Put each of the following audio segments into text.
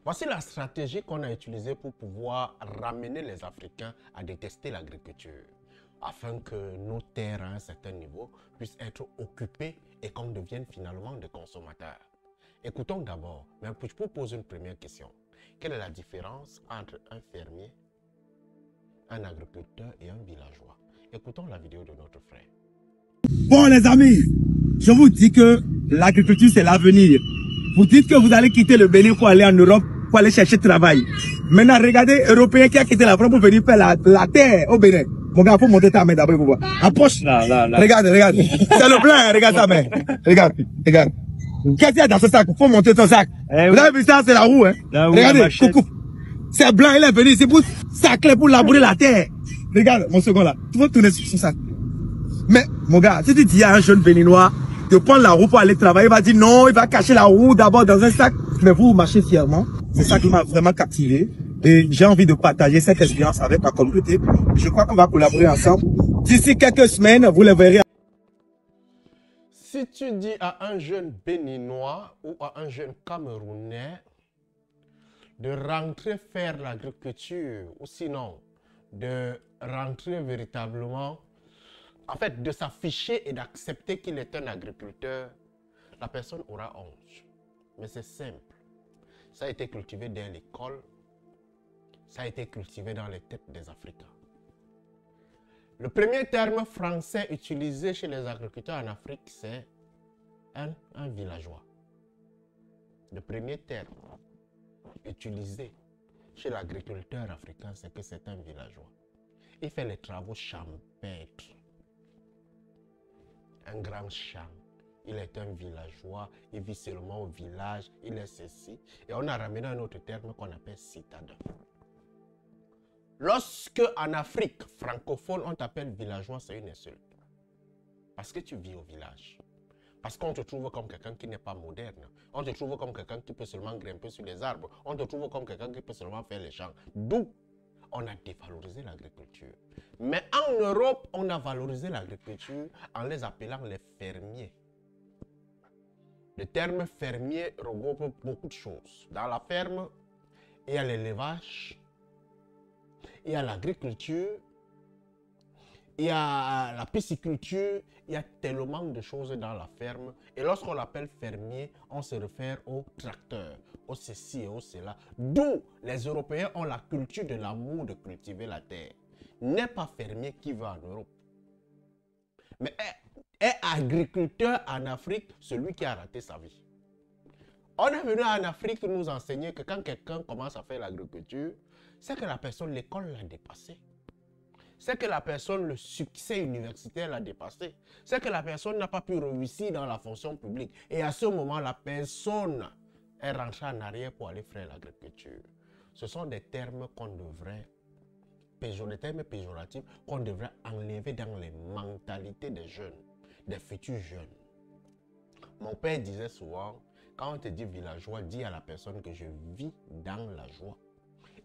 Voici la stratégie qu'on a utilisée pour pouvoir ramener les Africains à détester l'agriculture, afin que nos terres à un certain niveau puissent être occupées et qu'on devienne finalement des consommateurs. Écoutons d'abord, mais je peux poser une première question. Quelle est la différence entre un fermier, un agriculteur et un villageois? Écoutons la vidéo de notre frère. Bon les amis, je vous dis que l'agriculture c'est l'avenir. Vous dites que vous allez quitter le Bénin pour aller en Europe, pour aller chercher travail. Maintenant regardez Européen qui a quitté la France pour venir faire la terre au Bénin. Mon gars, faut monter ta main d'abord pour voir. Approche. Non. Regarde. C'est le plein, regarde ta main. Regarde. Qu'est-ce qu'il y a dans ce sac? Faut monter ton sac. Vous avez vu ça, c'est la roue, hein? Regardez, coucou. C'est blanc, il est venu ici pour sacler, pour labourer la terre. Regarde, mon second là. Tu vas tourner sur son sac. Mais, mon gars, si tu dis à un jeune béninois de prendre la roue pour aller travailler, il va dire non, il va cacher la roue d'abord dans un sac. Mais vous marchez fièrement. C'est ça qui m'a vraiment captivé. Et j'ai envie de partager cette expérience avec ma communauté. Je crois qu'on va collaborer ensemble. D'ici quelques semaines, vous le verrez. Si tu dis à un jeune béninois ou à un jeune camerounais de rentrer faire l'agriculture ou sinon de rentrer véritablement, en fait de s'afficher et d'accepter qu'il est un agriculteur, la personne aura honte. Mais c'est simple. Ça a été cultivé dès l'école. Ça a été cultivé dans les têtes des Africains. Le premier terme français utilisé chez les agriculteurs en Afrique, c'est un villageois. Le premier terme utilisé chez l'agriculteur africain, c'est que c'est un villageois. Il fait les travaux champêtres. Un grand champ. Il est un villageois, il vit seulement au village, il est ceci. Et on a ramené un autre terme qu'on appelle citadin. Lorsque en Afrique francophone, on t'appelle villageois, c'est une insulte. Parce que tu vis au village. Parce qu'on te trouve comme quelqu'un qui n'est pas moderne. On te trouve comme quelqu'un qui peut seulement grimper sur les arbres. On te trouve comme quelqu'un qui peut seulement faire les champs. D'où on a dévalorisé l'agriculture. Mais en Europe, on a valorisé l'agriculture en les appelant les fermiers. Le terme fermier regroupe beaucoup de choses. Dans la ferme, il y a l'élevage, il y a l'agriculture, il y a la pisciculture, il y a tellement de choses dans la ferme. Et lorsqu'on l'appelle fermier, on se réfère aux tracteurs, au ceci et au cela. D'où les Européens ont la culture de l'amour de cultiver la terre. N'est pas fermier qui va en Europe. Mais est agriculteur en Afrique celui qui a raté sa vie. On est venu en Afrique nous enseigner que quand quelqu'un commence à faire l'agriculture, c'est que la personne, l'école l'a dépassé. C'est que la personne, le succès universitaire l'a dépassé. C'est que la personne n'a pas pu réussir dans la fonction publique. Et à ce moment, la personne est rentrée en arrière pour aller faire l'agriculture. Ce sont des termes qu'on devrait, des termes péjoratifs, qu'on devrait enlever dans les mentalités des jeunes, des futurs jeunes. Mon père disait souvent, quand on te dit villageois, dis à la personne que je vis dans la joie.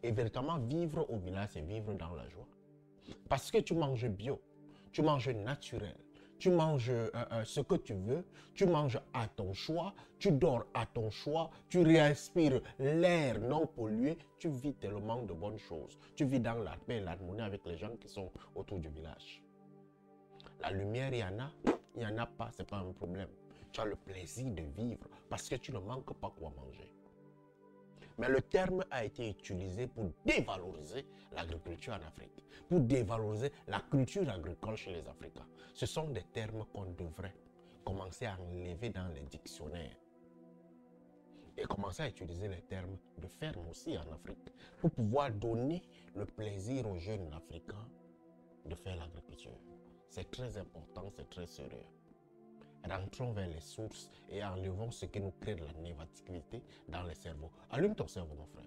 Et véritablement, vivre au village, c'est vivre dans la joie. Parce que tu manges bio, tu manges naturel, tu manges ce que tu veux, tu manges à ton choix, tu dors à ton choix, tu respires l'air non pollué, tu vis tellement de bonnes choses. Tu vis dans la paix et l'harmonie avec les gens qui sont autour du village. La lumière, il y en a pas, ce n'est pas un problème. Tu as le plaisir de vivre parce que tu ne manques pas quoi manger. Mais le terme a été utilisé pour dévaloriser l'agriculture en Afrique, pour dévaloriser la culture agricole chez les Africains. Ce sont des termes qu'on devrait commencer à enlever dans les dictionnaires et commencer à utiliser les termes de ferme aussi en Afrique pour pouvoir donner le plaisir aux jeunes africains de faire l'agriculture. C'est très important, c'est très sérieux. Rentrons vers les sources et enlevons ce qui nous crée de la négativité dans les cerveaux. Allume ton cerveau, mon frère.